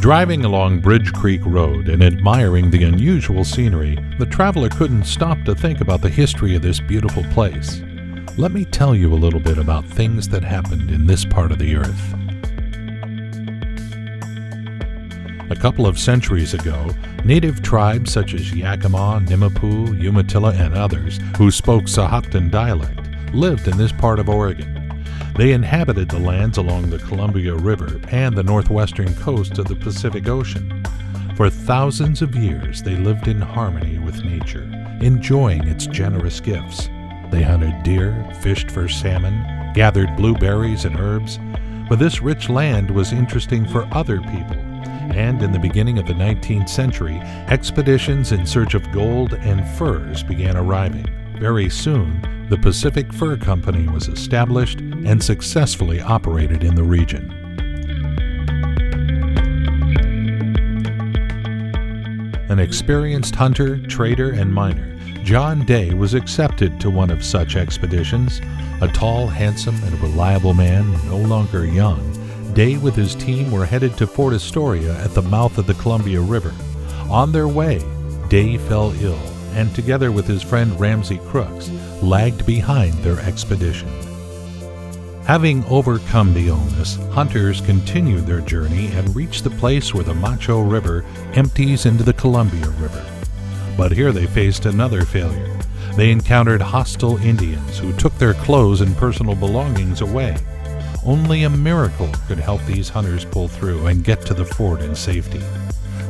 Driving along Bridge Creek Road and admiring the unusual scenery, the traveler couldn't stop to think about the history of this beautiful place. Let me tell you a little bit about things that happened in this part of the earth. A couple of centuries ago, native tribes such as Yakima, Nimiipuu, Umatilla, and others who spoke Sahaptin dialect lived in this part of Oregon. They inhabited the lands along the Columbia River and the northwestern coast of the Pacific Ocean. For thousands of years, they lived in harmony with nature, enjoying its generous gifts. They hunted deer, fished for salmon, gathered blueberries and herbs. But this rich land was interesting for other people, and in the beginning of the 19th century, expeditions in search of gold and furs began arriving. Very soon, the Pacific Fur Company was established and successfully operated in the region. An experienced hunter, trader, and miner, John Day was accepted to one of such expeditions. A tall, handsome, and reliable man, no longer young, Day with his team were headed to Fort Astoria at the mouth of the Columbia River. On their way, Day fell ill, and together with his friend Ramsey Crooks, lagged behind their expedition. Having overcome the illness, hunters continued their journey and reached the place where the Macho River empties into the Columbia River. But here they faced another failure. They encountered hostile Indians who took their clothes and personal belongings away. Only a miracle could help these hunters pull through and get to the fort in safety.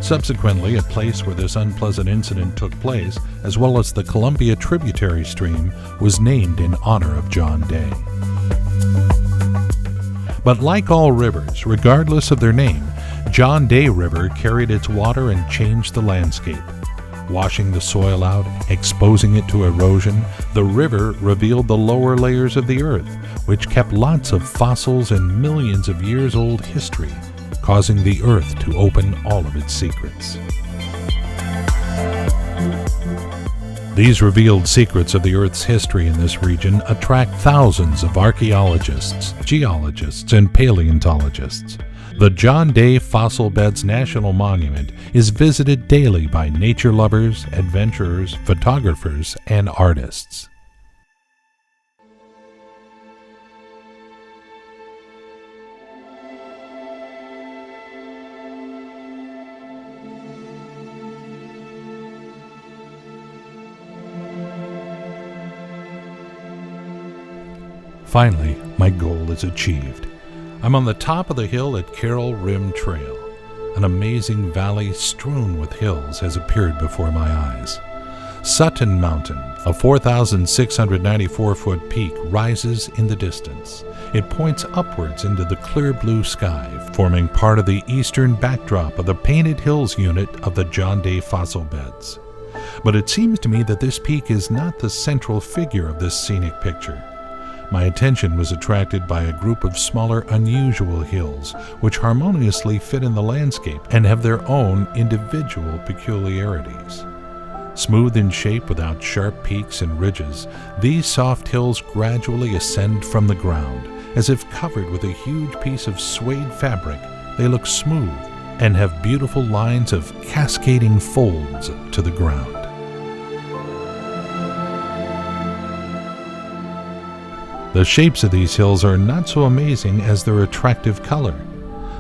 Subsequently, a place where this unpleasant incident took place, as well as the Columbia tributary stream, was named in honor of John Day. But like all rivers, regardless of their name, John Day River carried its water and changed the landscape. Washing the soil out, exposing it to erosion, the river revealed the lower layers of the earth, which kept lots of fossils and millions of years old history, causing the earth to open all of its secrets. These revealed secrets of the Earth's history in this region attract thousands of archaeologists, geologists, and paleontologists. The John Day Fossil Beds National Monument is visited daily by nature lovers, adventurers, photographers, and artists. Finally, my goal is achieved. I'm on the top of the hill at CARROLL Rim Trail. An amazing valley strewn with hills has appeared before my eyes. Sutton Mountain, a 4,694-foot peak, rises in the distance. It points upwards into the clear blue sky, forming part of the eastern backdrop of the Painted Hills unit of the John Day Fossil Beds. But it seems to me that this peak is not the central figure of this scenic picture. My attention was attracted by a group of smaller, unusual hills, which harmoniously fit in the landscape and have their own individual peculiarities. Smooth in shape without sharp peaks and ridges, these soft hills gradually ascend from the ground. As if covered with a huge piece of suede fabric, they look smooth and have beautiful lines of cascading folds to the ground. The shapes of these hills are not so amazing as their attractive color.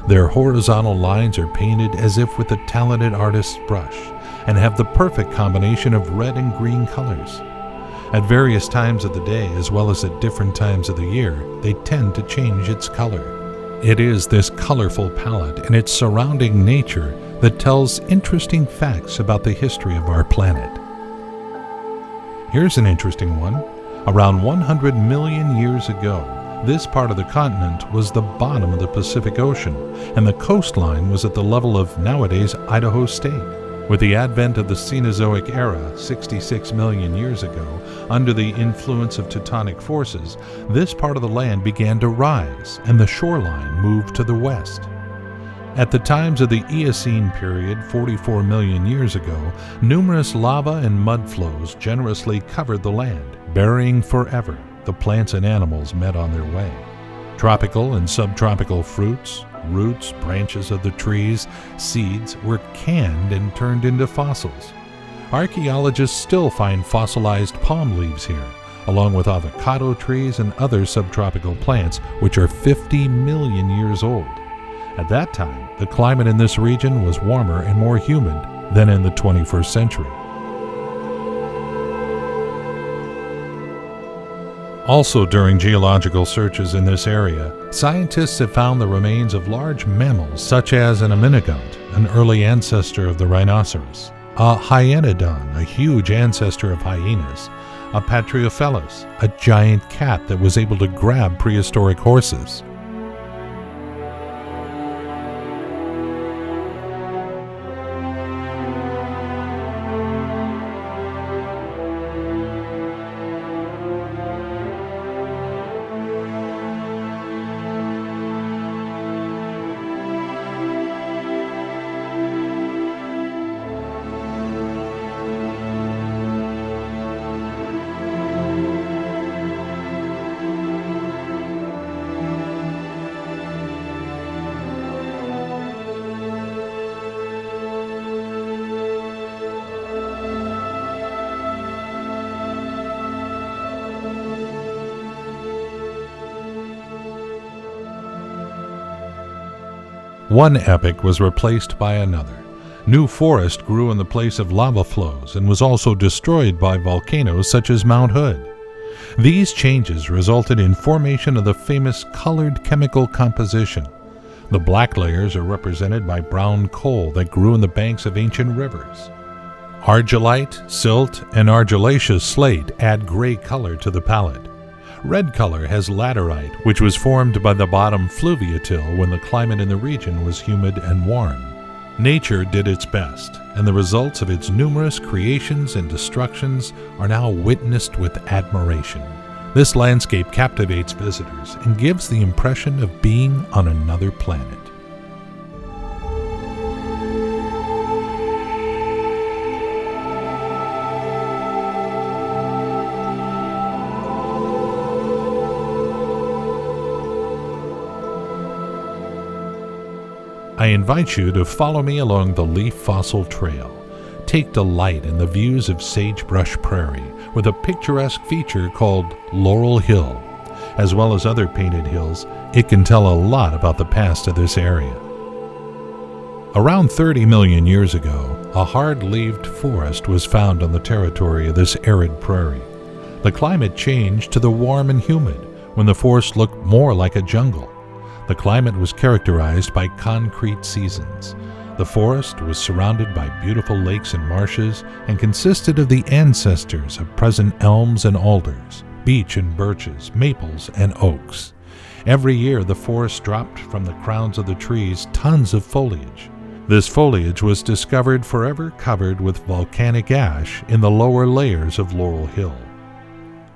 Their horizontal lines are painted as if with a talented artist's brush and have the perfect combination of red and green colors. At various times of the day, as well as at different times of the year, they tend to change its color. It is this colorful palette and its surrounding nature that tells interesting facts about the history of our planet. Here's an interesting one. Around 100 million years ago, this part of the continent was the bottom of the Pacific Ocean, and the coastline was at the level of nowadays Idaho State. With the advent of the Cenozoic era, 66 million years ago, under the influence of tectonic forces, this part of the land began to rise, and the shoreline moved to the west. At the times of the Eocene period, 44 million years ago, numerous lava and mud flows generously covered the land, burying forever the plants and animals met on their way. Tropical and subtropical fruits, Roots, branches of the trees, seeds were canned and turned into fossils. Archaeologists still find fossilized palm leaves here, along with avocado trees and other subtropical plants which are 50 million years old. At that time, the climate in this region was warmer and more humid than in the 21st century. Also during geological searches in this area, scientists have found the remains of large mammals such as an amynogont, an early ancestor of the rhinoceros, a hyenodon, a huge ancestor of hyenas, a Patriofelis, a giant cat that was able to grab prehistoric horses. One epoch was replaced by another. New forest grew in the place of lava flows and was also destroyed by volcanoes such as Mount Hood. These changes resulted in formation of the famous colored chemical composition. The black layers are represented by brown coal that grew in the banks of ancient rivers. Argillite, silt, and argillaceous slate add gray color to the palette. Red color has laterite, which was formed by the bottom fluviatill when the climate in the region was humid and warm. Nature did its best, and the results of its numerous creations and destructions are now witnessed with admiration. This landscape captivates visitors and gives the impression of being on another planet. I invite you to follow me along the Leaf Fossil Trail. Take delight in the views of Sagebrush Prairie with a picturesque feature called Laurel Hill. As well as other painted hills, it can tell a lot about the past of this area. Around 30 million years ago, a hard-leaved forest was found on the territory of this arid prairie. The climate changed to the warm and humid when the forest looked more like a jungle. The climate was characterized by concrete seasons. The forest was surrounded by beautiful lakes and marshes and consisted of the ancestors of present elms and alders, beech and birches, maples and oaks. Every year the forest dropped from the crowns of the trees tons of foliage. This foliage was discovered forever covered with volcanic ash in the lower layers of Laurel Hill.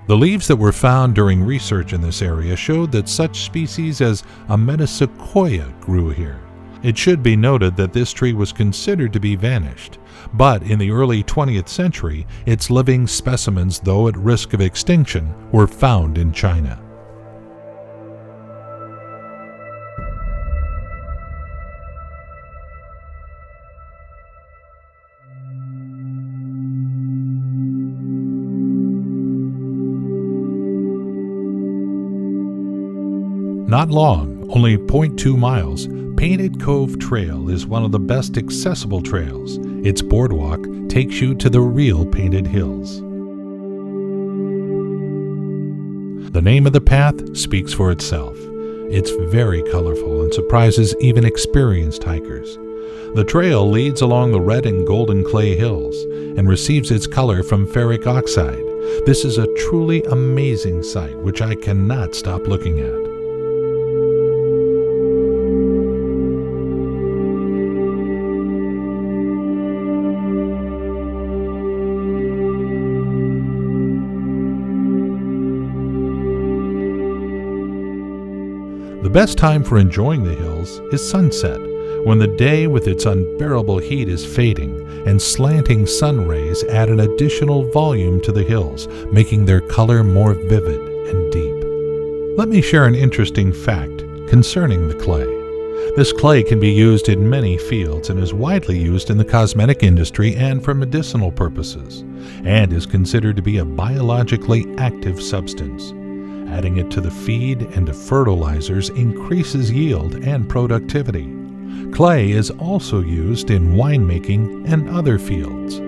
The leaves that were found during research in this area showed that such species as a metasequoia grew here. It should be noted that this tree was considered to be vanished, but in the early 20th century, its living specimens, though at risk of extinction, were found in China. Not long, only 0.2 miles, Painted Cove Trail is one of the best accessible trails. Its boardwalk takes you to the real Painted Hills. The name of the path speaks for itself. It's very colorful and surprises even experienced hikers. The trail leads along the red and golden clay hills and receives its color from ferric oxide. This is a truly amazing sight which I cannot stop looking at. The best time for enjoying the hills is sunset, when the day with its unbearable heat is fading and slanting sun rays add an additional volume to the hills, making their color more vivid and deep. Let me share an interesting fact concerning the clay. This clay can be used in many fields and is widely used in the cosmetic industry and for medicinal purposes, and is considered to be a biologically active substance. Adding it to the feed and to fertilizers increases yield and productivity. Clay is also used in winemaking and other fields.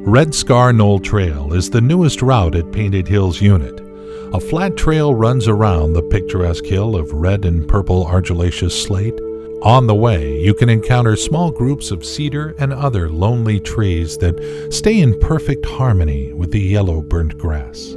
Red Scar Knoll Trail is the newest route at Painted Hills Unit. A flat trail runs around the picturesque hill of red and purple argillaceous slate. On the way, you can encounter small groups of cedar and other lonely trees that stay in perfect harmony with the yellow burnt grass.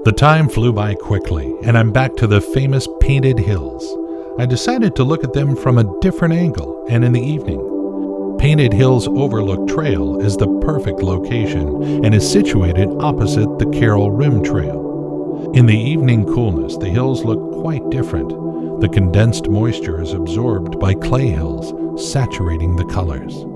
The time flew by quickly, and I'm back to the famous Painted Hills. I decided to look at them from a different angle and in the evening. Painted Hills Overlook Trail is the perfect location and is situated opposite the CARROLL Rim Trail. In the evening coolness, the hills look quite different. The condensed moisture is absorbed by clay hills, saturating the colors.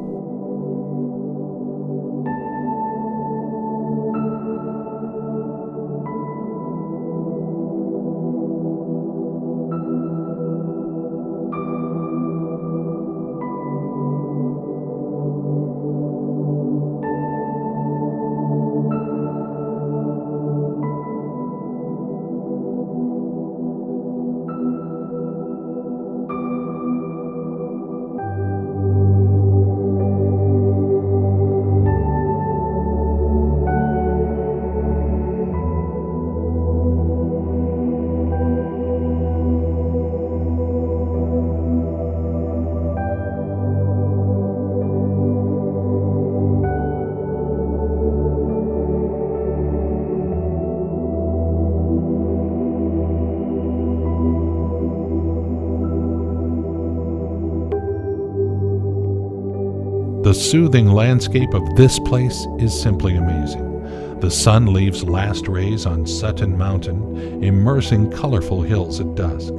The soothing landscape of this place is simply amazing. The sun leaves last rays on Sutton Mountain, immersing colorful hills at dusk.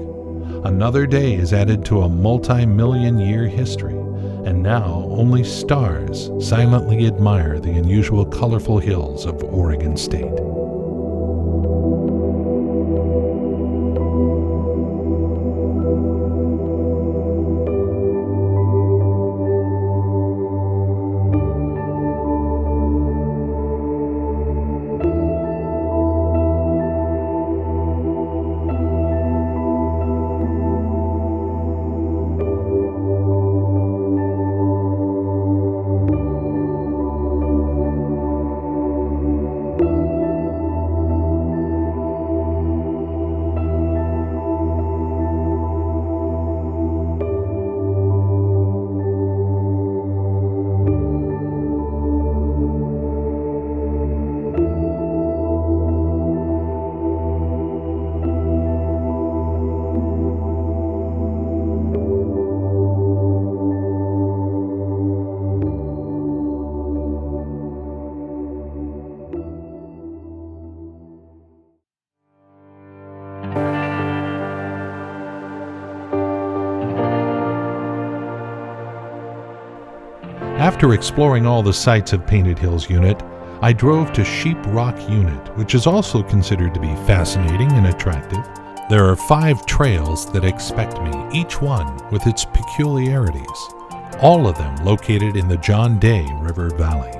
Another day is added to a multi-million-year history, and now only stars silently admire the unusual colorful hills of Oregon State. After exploring all the sites of Painted Hills Unit, I drove to Sheep Rock Unit, which is also considered to be fascinating and attractive. There are 5 trails that expect me, each one with its peculiarities, all of them located in the John Day River Valley.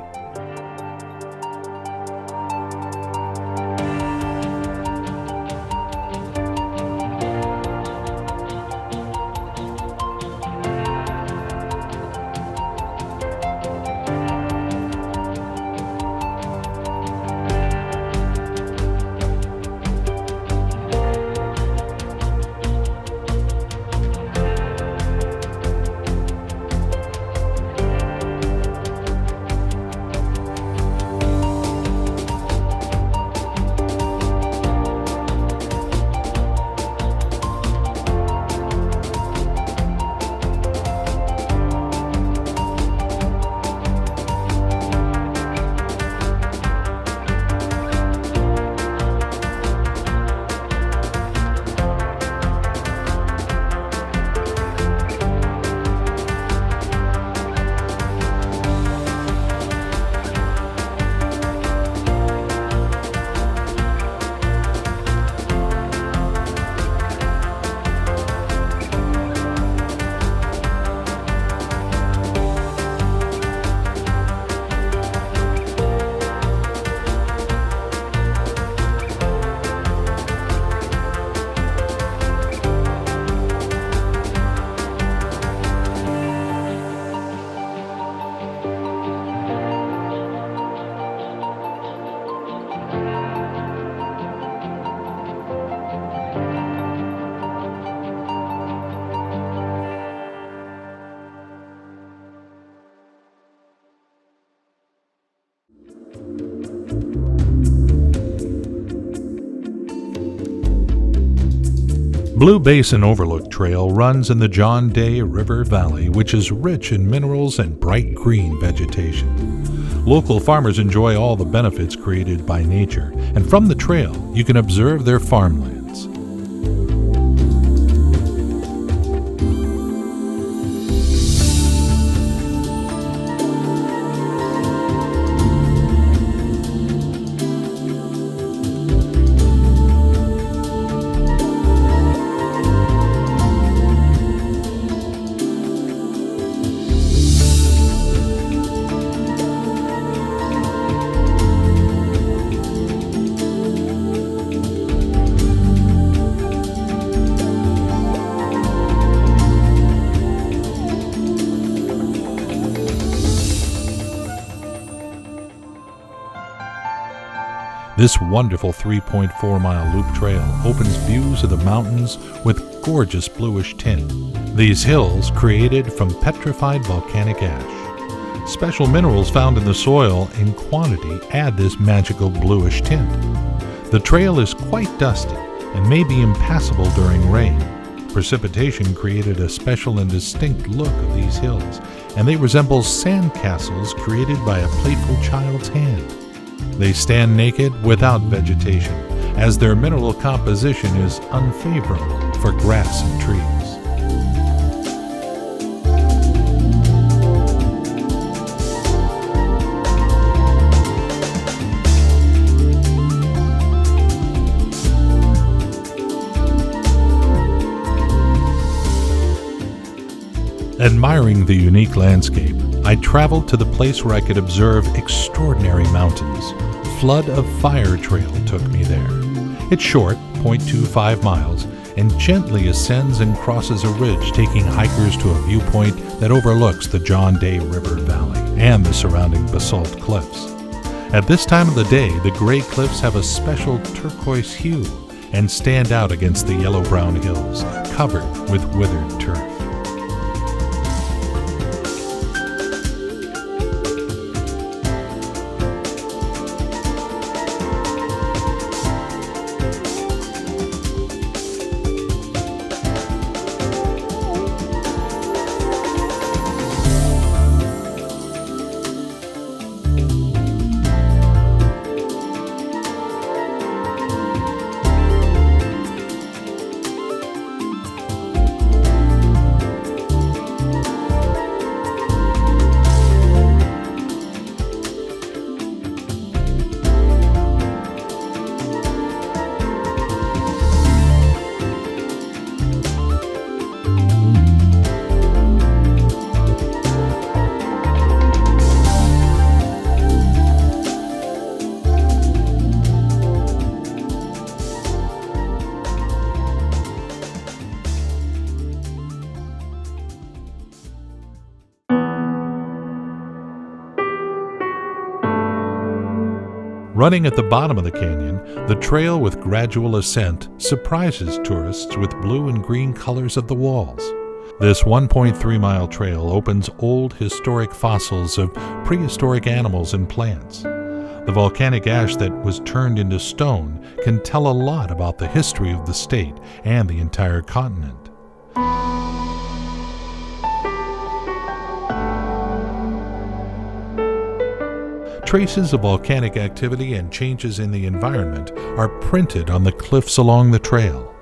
Blue Basin Overlook Trail runs in the John Day River Valley, which is rich in minerals and bright green vegetation. Local farmers enjoy all the benefits created by nature, and from the trail you can observe their farmlands. This wonderful 3.4-mile loop trail opens views of the mountains with gorgeous bluish tint. These hills created from petrified volcanic ash. Special minerals found in the soil in quantity add this magical bluish tint. The trail is quite dusty and may be impassable during rain. Precipitation created a special and distinct look of these hills, and they resemble sand castles created by a playful child's hand. They stand naked without vegetation, as their mineral composition is unfavorable for grass and trees. Admiring the unique landscape, I traveled to the place where I could observe extraordinary mountains. Flood of Fire Trail took me there. It's short, 0.25 miles, and gently ascends and crosses a ridge, taking hikers to a viewpoint that overlooks the John Day River Valley and the surrounding basalt cliffs. At this time of the day, the gray cliffs have a special turquoise hue and stand out against the yellow-brown hills, covered with withered turf. Running at the bottom of the canyon, the trail with gradual ascent surprises tourists with blue and green colors of the walls. This 1.3-mile trail opens old historic fossils of prehistoric animals and plants. The volcanic ash that was turned into stone can tell a lot about the history of the state and the entire continent. Traces of volcanic activity and changes in the environment are printed on the cliffs along the trail.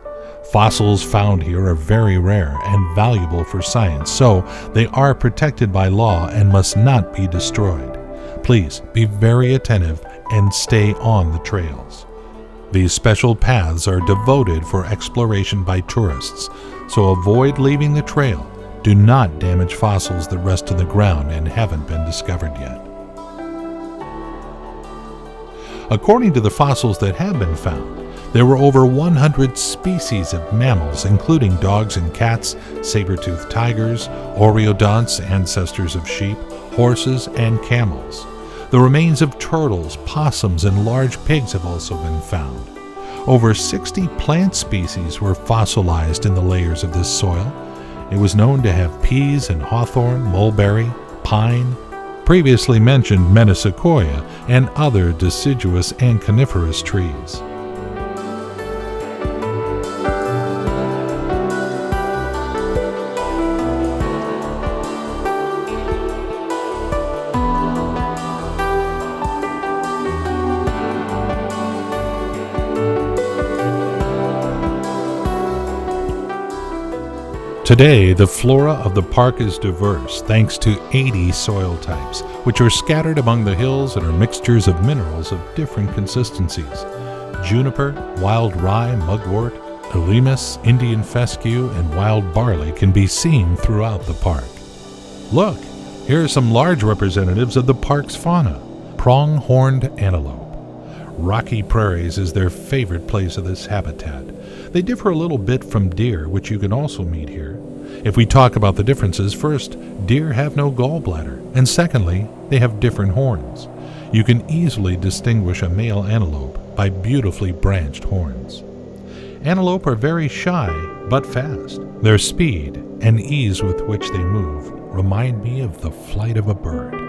Fossils found here are very rare and valuable for science, so they are protected by law and must not be destroyed. Please be very attentive and stay on the trails. These special paths are devoted for exploration by tourists, so avoid leaving the trail. Do not damage fossils that rest on the ground and haven't been discovered yet. According to the fossils that have been found, there were over 100 species of mammals, including dogs and cats, saber-toothed tigers, oreodonts, ancestors of sheep, horses, and camels. The remains of turtles, possums, and large pigs have also been found. Over 60 plant species were fossilized in the layers of this soil. It was known to have peas and hawthorn, mulberry, pine, previously mentioned metasequoia, and other deciduous and coniferous trees. Today, the flora of the park is diverse thanks to 80 soil types, which are scattered among the hills and are mixtures of minerals of different consistencies. Juniper, wild rye, mugwort, elemus, Indian fescue, and wild barley can be seen throughout the park. Look, here are some large representatives of the park's fauna. Pronghorned antelope. Rocky prairies is their favorite place of this habitat. They differ a little bit from deer, which you can also meet here. If we talk about the differences, first, deer have no gallbladder, and secondly, they have different horns. You can easily distinguish a male antelope by beautifully branched horns. Antelope are very shy, but fast. Their speed and ease with which they move remind me of the flight of a bird.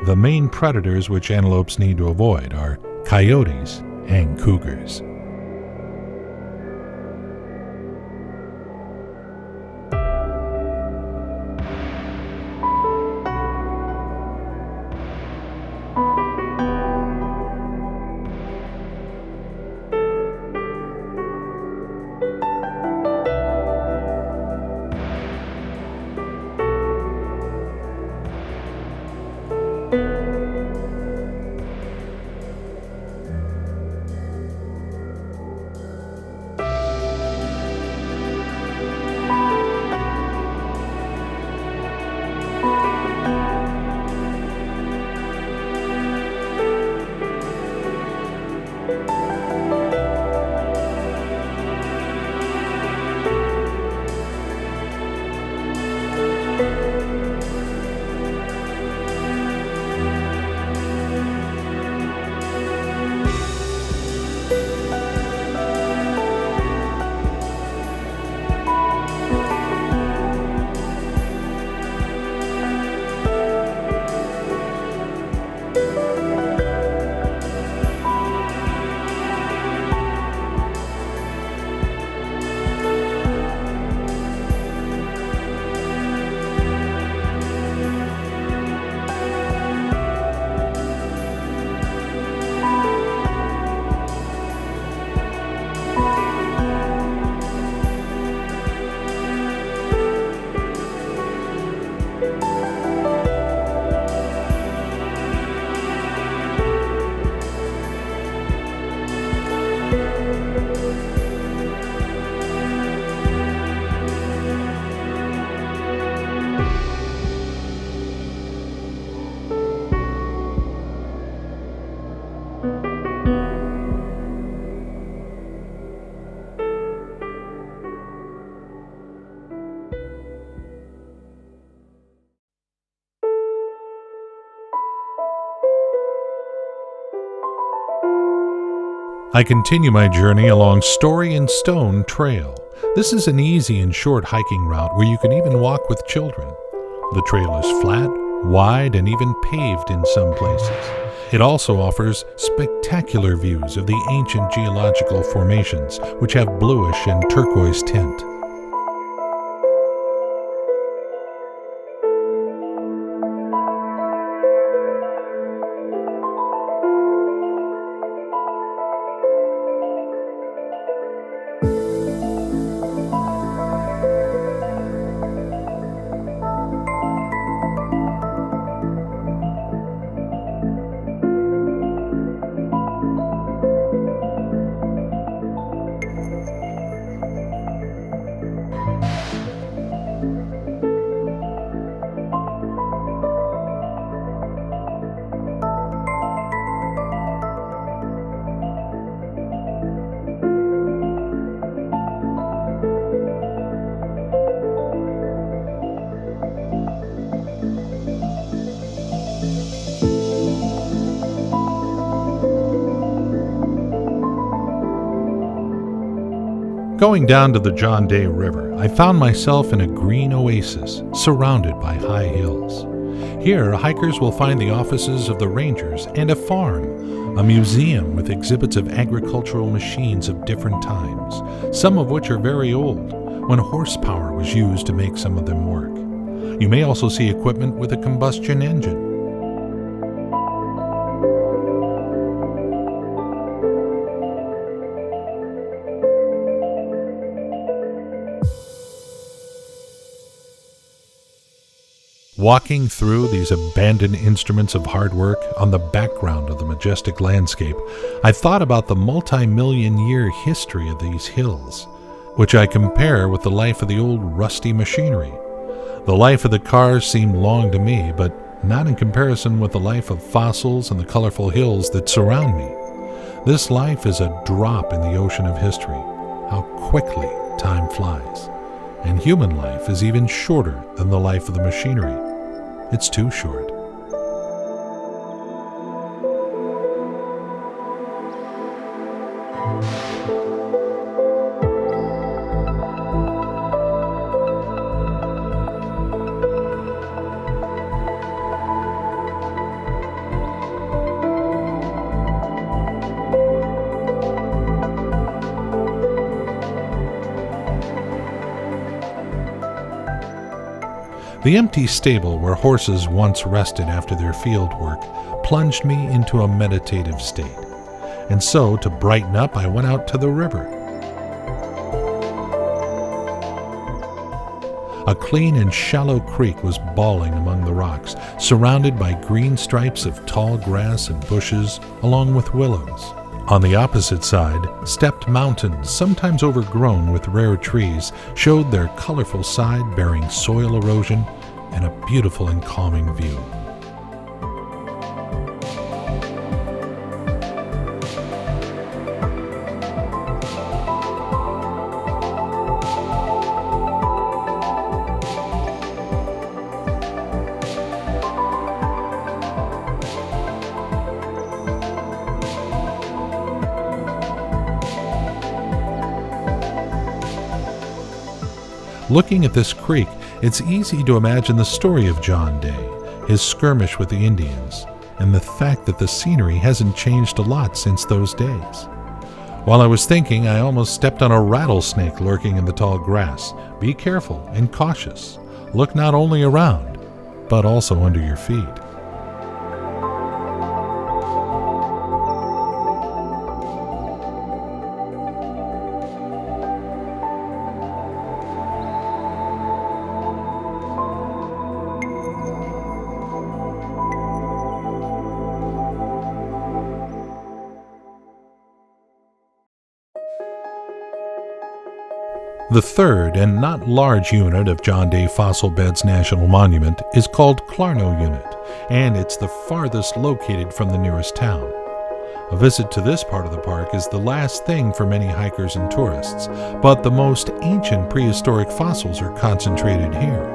The main predators which antelopes need to avoid are coyotes and cougars. I continue my journey along Story and Stone Trail. This is an easy and short hiking route where you can even walk with children. The trail is flat, wide, and even paved in some places. It also offers spectacular views of the ancient geological formations, which have bluish and turquoise tint. Going down to the John Day River, I found myself in a green oasis surrounded by high hills. Here, hikers will find the offices of the rangers and a farm, a museum with exhibits of agricultural machines of different times, some of which are very old, when horsepower was used to make some of them work. You may also see equipment with a combustion engine. Walking through these abandoned instruments of hard work on the background of the majestic landscape, I thought about the multi-million-year history of these hills, which I compare with the life of the old rusty machinery. The life of the cars seemed long to me, but not in comparison with the life of fossils and the colorful hills that surround me. This life is a drop in the ocean of history. How quickly time flies. And human life is even shorter than the life of the machinery. It's too short. The empty stable where horses once rested after their field work plunged me into a meditative state. And so, to brighten up, I went out to the river. A clean and shallow creek was bawling among the rocks, surrounded by green stripes of tall grass and bushes, along with willows. On the opposite side, stepped mountains, sometimes overgrown with rare trees, showed their colorful side bearing soil erosion and a beautiful and calming view. Looking at this creek, it's easy to imagine the story of John Day, his skirmish with the Indians, and the fact that the scenery hasn't changed a lot since those days. While I was thinking, I almost stepped on a rattlesnake lurking in the tall grass. Be careful and cautious. Look not only around, but also under your feet. The third and not large unit of John Day Fossil Beds National Monument is called Clarno Unit, and it's the farthest located from the nearest town. A visit to this part of the park is the last thing for many hikers and tourists, but the most ancient prehistoric fossils are concentrated here.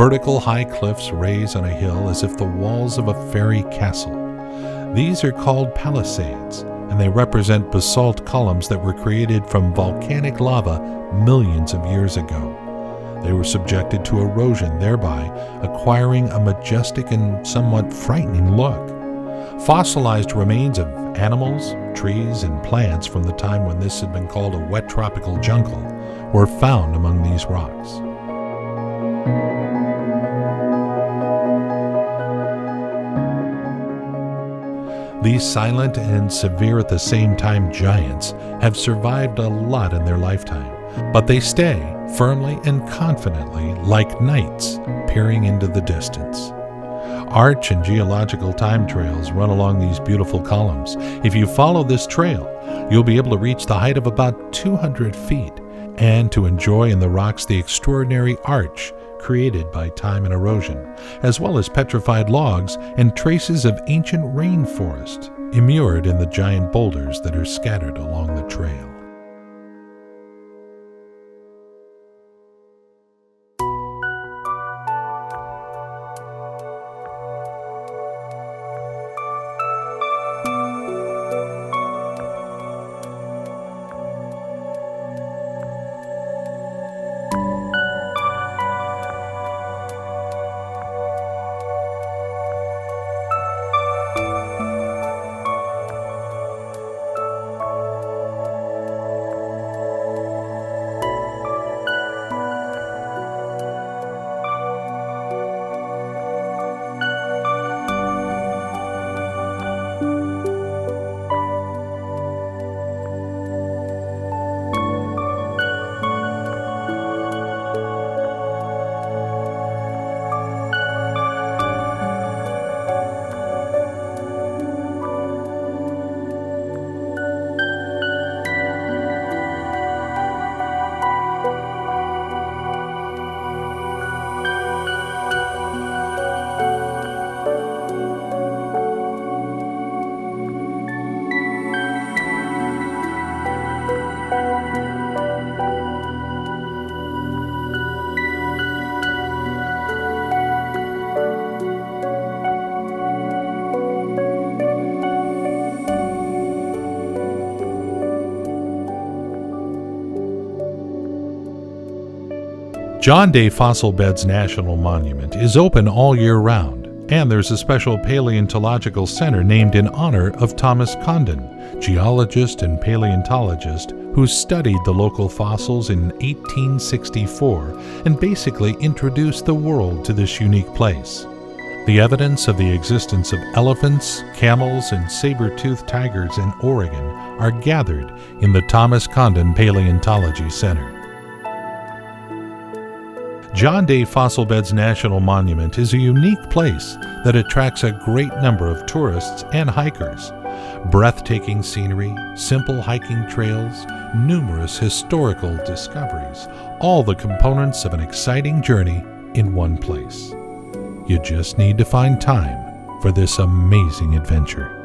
Vertical high cliffs raise on a hill as if the walls of a fairy castle. These are called palisades, and they represent basalt columns that were created from volcanic lava millions of years ago. They were subjected to erosion, thereby acquiring a majestic and somewhat frightening look. Fossilized remains of animals, trees, and plants from the time when this had been called a wet tropical jungle were found among these rocks. These silent and severe at the same time giants have survived a lot in their lifetime, but they stay firmly and confidently like knights peering into the distance. Arch and geological time trails run along these beautiful columns. If you follow this trail, you'll be able to reach the height of about 200 feet and to enjoy in the rocks the extraordinary arch created by time and erosion, as well as petrified logs and traces of ancient rainforest immured in the giant boulders that are scattered along the trail. John Day Fossil Beds National Monument is open all year round, and there's a special paleontological center named in honor of Thomas Condon, geologist and paleontologist who studied the local fossils in 1864 and basically introduced the world to this unique place. The evidence of the existence of elephants, camels, and saber-toothed tigers in Oregon are gathered in the Thomas Condon Paleontology Center. John Day Fossil Beds National Monument is a unique place that attracts a great number of tourists and hikers. Breathtaking scenery, simple hiking trails, numerous historical discoveries, all the components of an exciting journey in one place. You just need to find time for this amazing adventure.